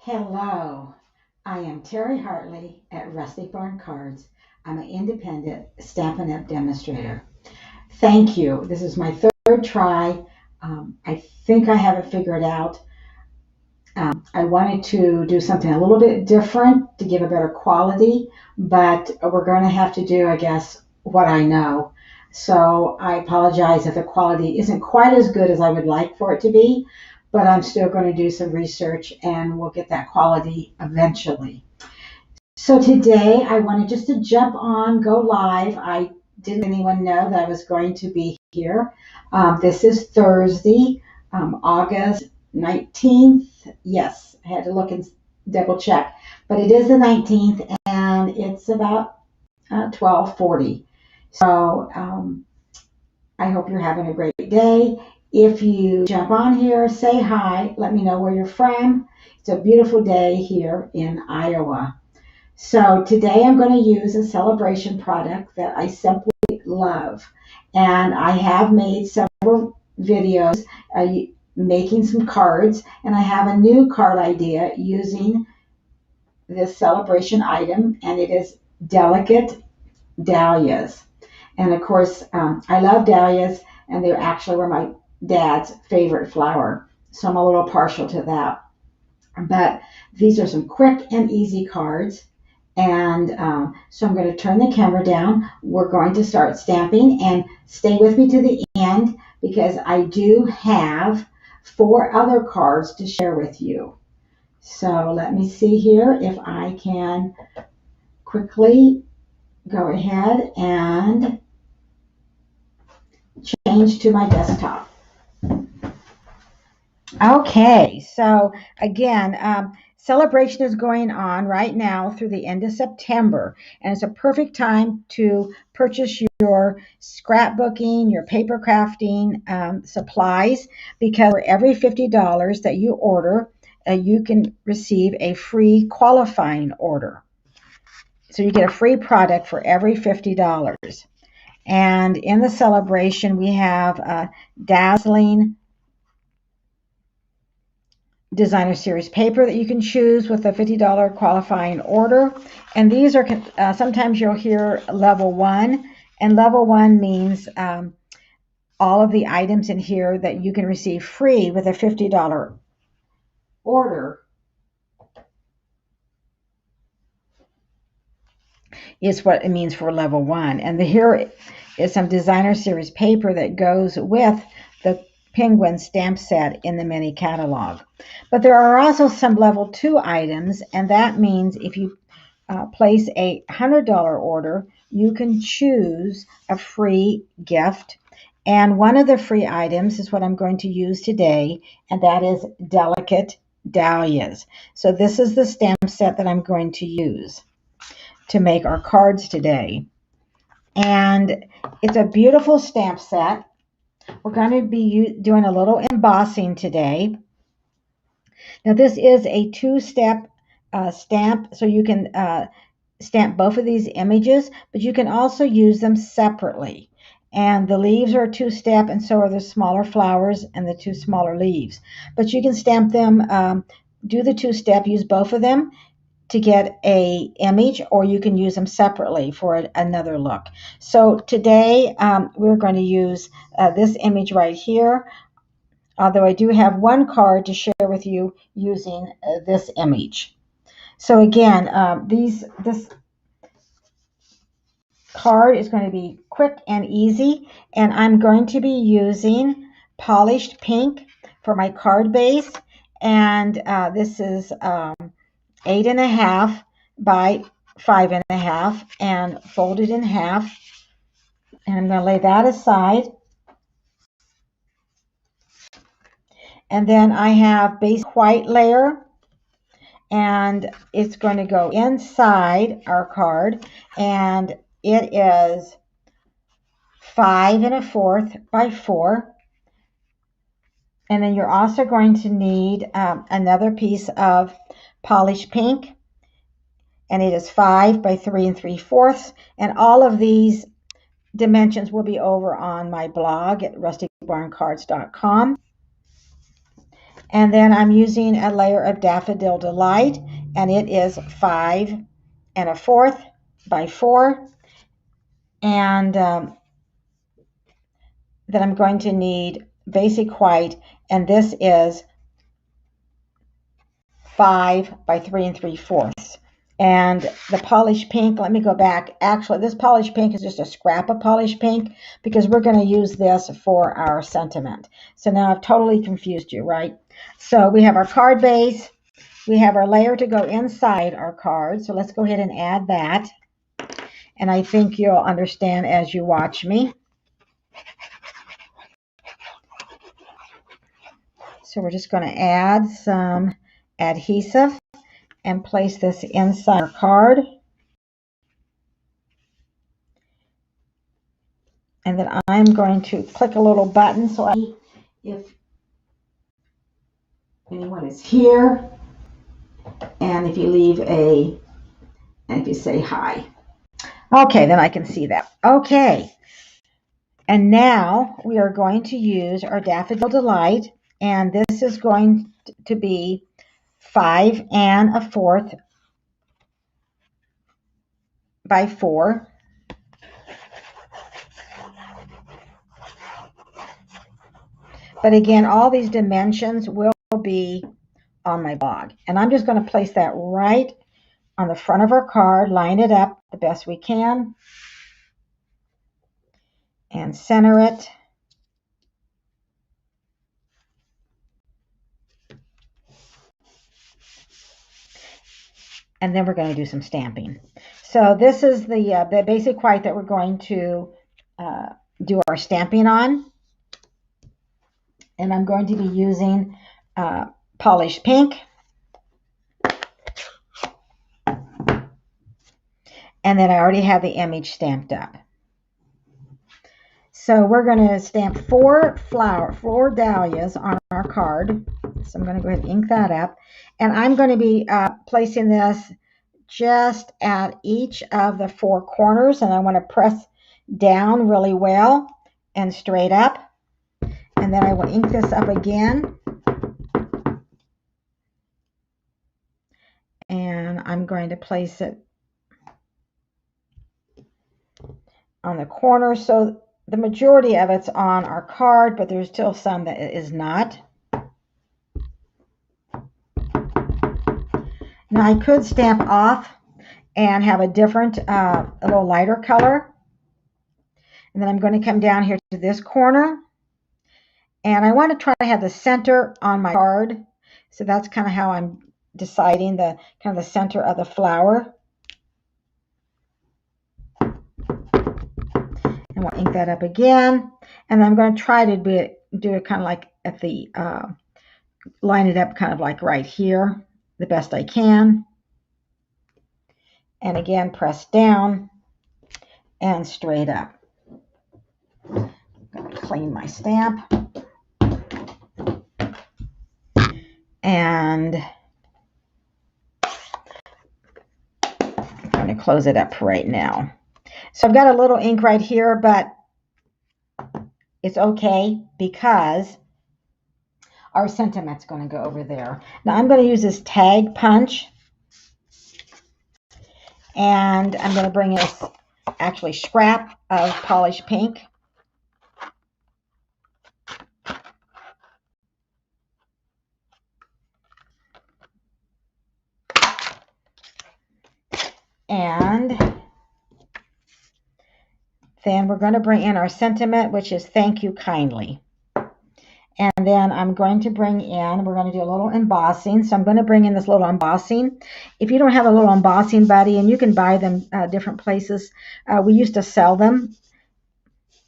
Hello, I am Terry Hartley at Rustic Barn Cards. I'm an independent Stampin' Up! Demonstrator. Thank you. This is my third try. I think I have it figured out. I wanted to do something a little bit different to give a better quality, but we're going to have to do, I guess, what I know. So I apologize if the quality isn't quite as good as I would like for it to be, but I'm still going to do some research and we'll get that quality eventually. So today I wanted just to jump on, go live. I didn't let anyone know that I was going to be here. This is Thursday, August 19th. Yes, I had to look and double check, but it is the 19th and it's about 12:40. So I hope you're having a great day. If you jump on here, say hi, let me know where you're from. It's a beautiful day here in Iowa. So today I'm going to use a Sale-A-Bration product that I simply love. And I have made several videos making some cards, and I have a new card idea using this Sale-A-Bration item, and it is Delicate Dahlias. And of course, I love dahlias, and they actually were my dad's favorite flower. So I'm a little partial to that. But these are some quick and easy cards. And so I'm going to turn the camera down. We're going to start stamping, and stay with me to the end because I do have 4 other cards to share with you. So let me see here if I can quickly go ahead and change to my desktop. Okay, so again, Sale-A-Bration is going on right now through the end of September, and it's a perfect time to purchase your scrapbooking, your paper crafting supplies, because for every $50 that you order, you can receive a free qualifying order. So you get a free product for every $50. And in the Sale-A-Bration, we have dazzling designer series paper that you can choose with a $50 qualifying order. And these are sometimes you'll hear level 1, and level 1 means all of the items in here that you can receive free with a $50 order is what it means for level 1. And here is some designer series paper that goes with the Penguin stamp set in the mini catalog. But there are also some level 2 items, and that means if you place a $100 order, you can choose a free gift. And one of the free items is what I'm going to use today, and that is Delicate Dahlias. So this is the stamp set that I'm going to use to make our cards today. And it's a beautiful stamp set. We're going to be doing a little embossing today. Now this is a 2-step stamp, so you can stamp both of these images, but you can also use them separately. And the leaves are 2-step, and so are the smaller flowers and the 2 smaller leaves. But you can stamp them, do the 2-step, use both of them to get a image, or you can use them separately for another look. So today we're going to use this image right here, although I do have one card to share with you using this image. So again, this card is going to be quick and easy, and I'm going to be using polished pink for my card base, and this is 8.5 by 5.5 and folded in half. And I'm going to lay that aside. And then I have base white layer, and it's going to go inside our card, and it is 5.25 by 4. And then you're also going to need another piece of polished pink, and it is 5 by 3 3/4. And all of these dimensions will be over on my blog at rusticbarncards.com. And then I'm using a layer of Daffodil Delight, and it is 5 1/4 by 4. And then I'm going to need basic white, and this is 5 by 3 3/4. And the polished pink, let me go back. Actually, this polished pink is just a scrap of polished pink because we're going to use this for our sentiment. So now I've totally confused you, right? So we have our card base. We have our layer to go inside our card. So let's go ahead and add that. And I think you'll understand as you watch me. So we're just going to add some adhesive and place this inside our card. And then I'm going to click a little button so if anyone is here, and if you say hi. Okay, then I can see that. Okay. And now we are going to use our Daffodil Delight, and this is going to be 5 1/4 by 4. But again, all these dimensions will be on my blog. And I'm just going to place that right on the front of our card, line it up the best we can, and center it. And then we're going to do some stamping. So this is the basic white that we're going to do our stamping on. And I'm going to be using polished pink. And then I already have the image stamped up. So we're going to stamp 4 dahlias on our card. So I'm going to go ahead and ink that up. And I'm going to be placing this just at each of the 4 corners. And I want to press down really well and straight up. And then I will ink this up again. And I'm going to place it on the corner. So the majority of it's on our card, but there's still some that is not. Now I could stamp off and have a different, a little lighter color. And then I'm going to come down here to this corner. And I want to try to have the center on my card. So that's kind of how I'm deciding the kind of the center of the flower. And we'll ink that up again. And I'm going to try to do it kind of like at the, line it up kind of like right here, the best I can. And again, press down and straight up. I'm going to clean my stamp. And I'm going to close it up right now. So I've got a little ink right here, but it's okay because our sentiment's going to go over there. Now I'm going to use this tag punch. And I'm going to bring in actually scrap of polished pink. And then we're going to bring in our sentiment, which is thank you kindly. And then I'm going to bring in, we're going to do a little embossing. So I'm going to bring in this little embossing. If you don't have a little embossing buddy, and you can buy them different places, we used to sell them,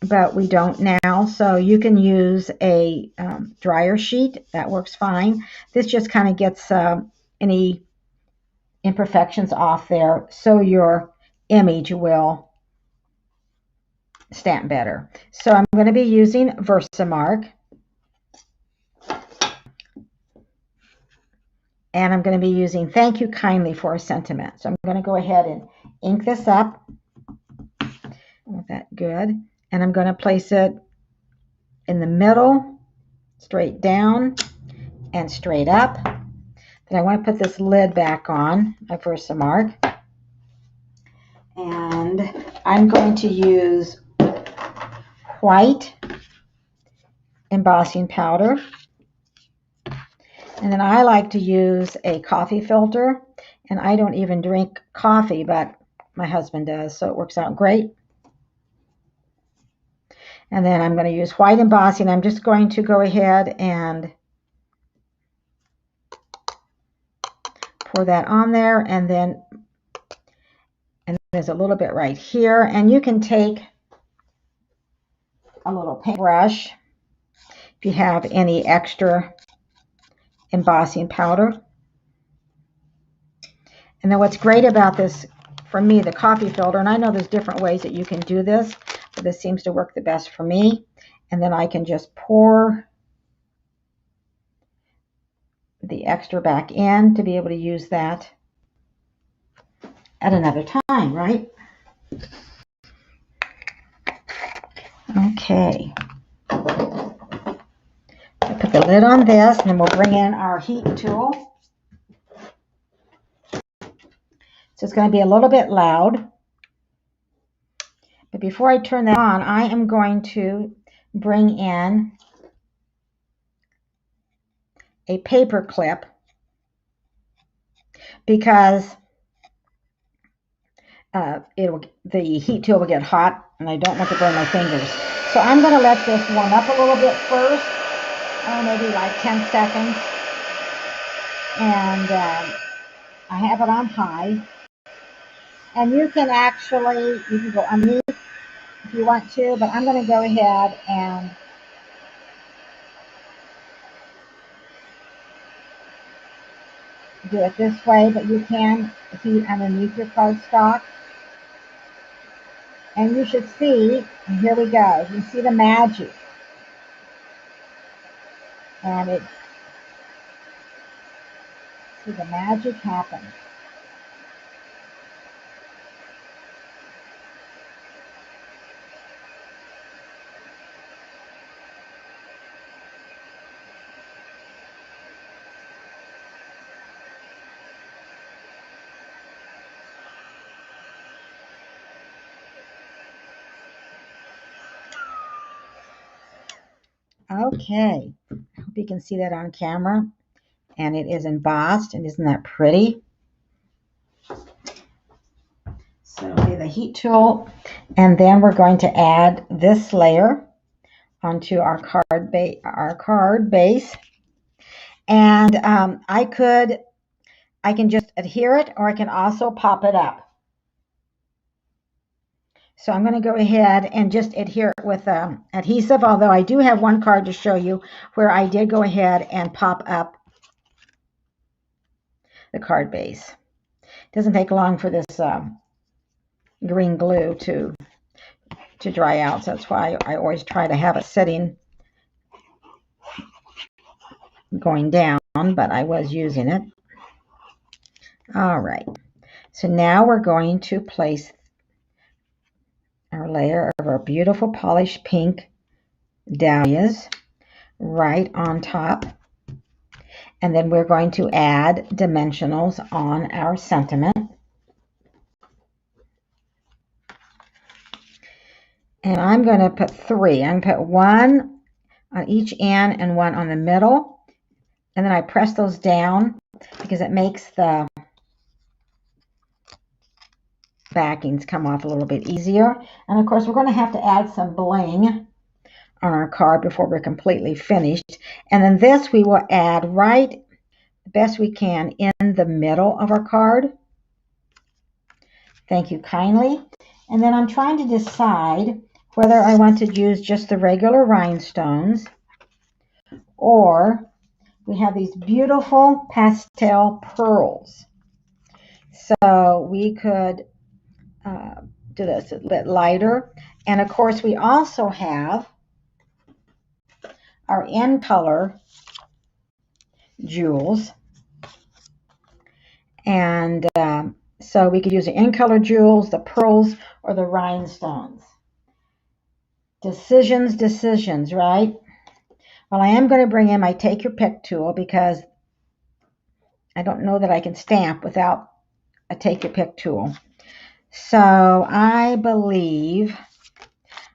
but we don't now. So you can use a dryer sheet. That works fine. This just kind of gets any imperfections off there, so your image will stamp better. So I'm going to be using Versamark. And I'm going to be using thank you kindly for a sentiment. So I'm going to go ahead and ink this up. With that good. And I'm going to place it in the middle, straight down, and straight up. Then I want to put this lid back on, my Versamark. And I'm going to use white embossing powder. And then I like to use a coffee filter. And I don't even drink coffee, but my husband does, so it works out great. And then I'm going to use white embossing. I'm just going to go ahead and pour that on there. And then there's a little bit right here. And you can take a little paintbrush if you have any extra embossing powder. And then what's great about this, for me, the coffee filter, and I know there's different ways that you can do this, but this seems to work the best for me. And then I can just pour the extra back in to be able to use that at another time, right? Okay. I put the lid on this, and then we'll bring in our heat tool. So it's going to be a little bit loud. But before I turn that on, I am going to bring in a paper clip because the heat tool will get hot and I don't want to burn my fingers. So I'm going to let this warm up a little bit first, maybe like 10 seconds. And I have it on high. And you can go underneath if you want to, but I'm going to go ahead and do it this way, but you can heat underneath your cardstock. And you should see, and here we go, you see the magic. And see the magic happen. Okay, I hope you can see that on camera. And it is embossed, and isn't that pretty? So the heat tool, and then we're going to add this layer onto our card base. And I can just adhere it, or I can also pop it up. So I'm going to go ahead and just adhere it with adhesive, although I do have one card to show you where I did go ahead and pop up the card base. It doesn't take long for this green glue to dry out, so that's why I always try to have it sitting going down, but I was using it. All right, so now we're going to place our layer of our beautiful polished pink dahlias right on top. And then we're going to add dimensionals on our sentiment. And I'm going to put 3. I'm going to put 1 on each end and 1 on the middle. And then I press those down because it makes the backings come off a little bit easier. And of course, we're going to have to add some bling on our card before we're completely finished. And then this we will add right the best we can in the middle of our card. Thank you kindly. And then I'm trying to decide whether I want to use just the regular rhinestones, or we have these beautiful pastel pearls. So we could do this a bit lighter. And of course, we also have our in color jewels. And so we could use the in color jewels, the pearls, or the rhinestones. Decisions, right? Well, I am going to bring in my Take Your Pick tool because I don't know that I can stamp without a Take Your Pick tool. So I believe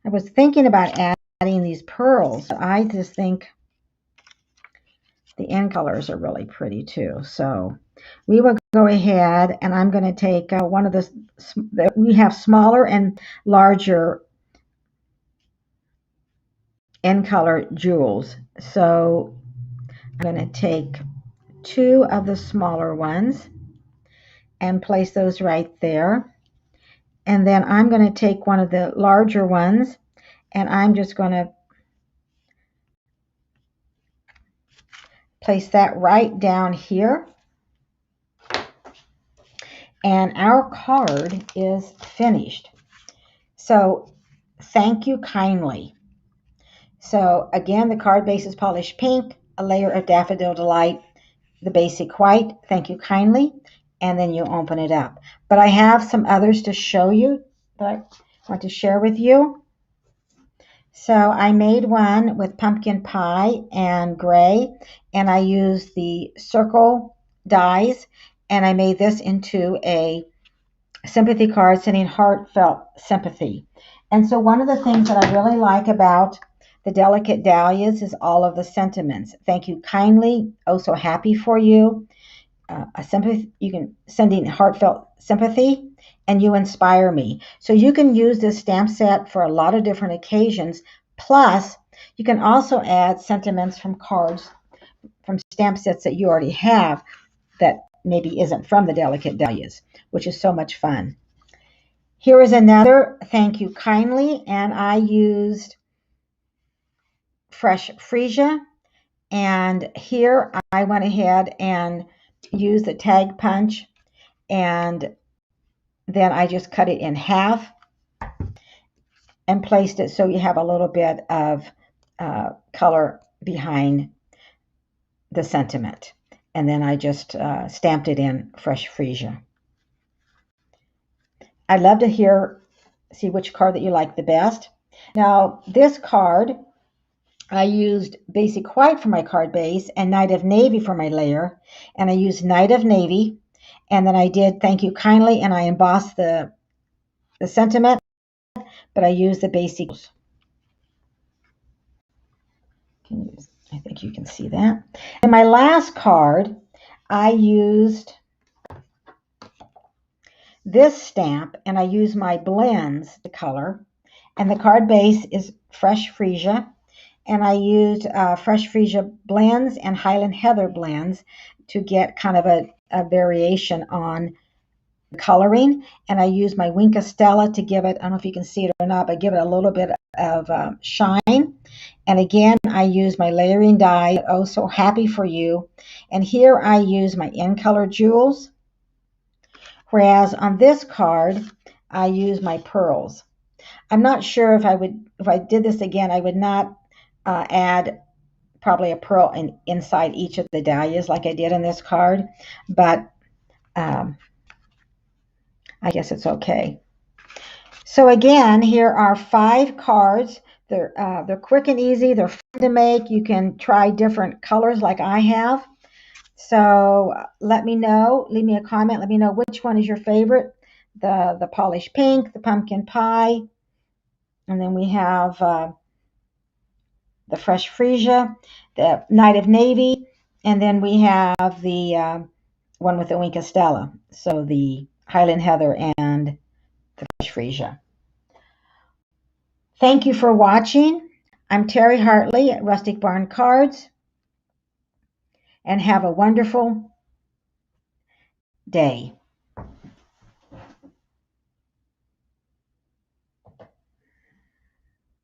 I was thinking about adding these pearls. I just think the end colors are really pretty too. So we will go ahead and I'm going to take one of we have smaller and larger end color jewels. So I'm going to take 2 of the smaller ones and place those right there. And then I'm going to take one of the larger ones and I'm just going to place that right down here. And our card is finished. So thank you kindly. So again, the card base is polished pink, a layer of Daffodil Delight, the basic white, thank you kindly, and then you open it up. But I have some others to show you that I want to share with you. So I made one with pumpkin pie and gray, and I used the circle dies, and I made this into a sympathy card sending heartfelt sympathy. And so one of the things that I really like about the Delicate Dahlias is all of the sentiments. Thank you kindly, oh so happy for you, a sympathy, you can sending heartfelt sympathy, and you inspire me. So you can use this stamp set for a lot of different occasions. Plus, you can also add sentiments from cards, from stamp sets that you already have that maybe isn't from the Delicate Dahlias, which is so much fun. Here is another thank you kindly, and I used fresh freesia, and here I went ahead and used the tag punch, and then I just cut it in half and placed it so you have a little bit of color behind the sentiment, and then I just stamped it in fresh freesia. I'd love to see which card that you like the best. Now, this card, I used Basic White for my card base and Night of Navy for my layer. And I used Night of Navy. And then I did Thank You Kindly, and I embossed the sentiment, but I used the basic. I think you can see that. And my last card, I used this stamp, and I used my blends to color. And the card base is Fresh Freesia. And I used Fresh Freesia blends and Highland Heather blends to get kind of a variation on coloring. And I used my Wink of Stella to give it, I don't know if you can see it or not, but give it a little bit of shine. And again, I used my layering die, Oh So Happy for You. And here I use my in color jewels. Whereas on this card, I use my pearls. I'm not sure if I did this again, I would not add probably a pearl inside each of the dahlias like I did in this card, but I guess it's okay. So again, here are 5 cards. They're quick and easy. They're fun to make. You can try different colors like I have. So let me know. Leave me a comment. Let me know which one is your favorite. The polished pink, the pumpkin pie, and then we have the Fresh Freesia, the Night of Navy, and then we have the one with the Wink of Stella. So the Highland Heather and the Fresh Freesia. Thank you for watching. I'm Terry Hartley at Rustic Barn Cards, and have a wonderful day.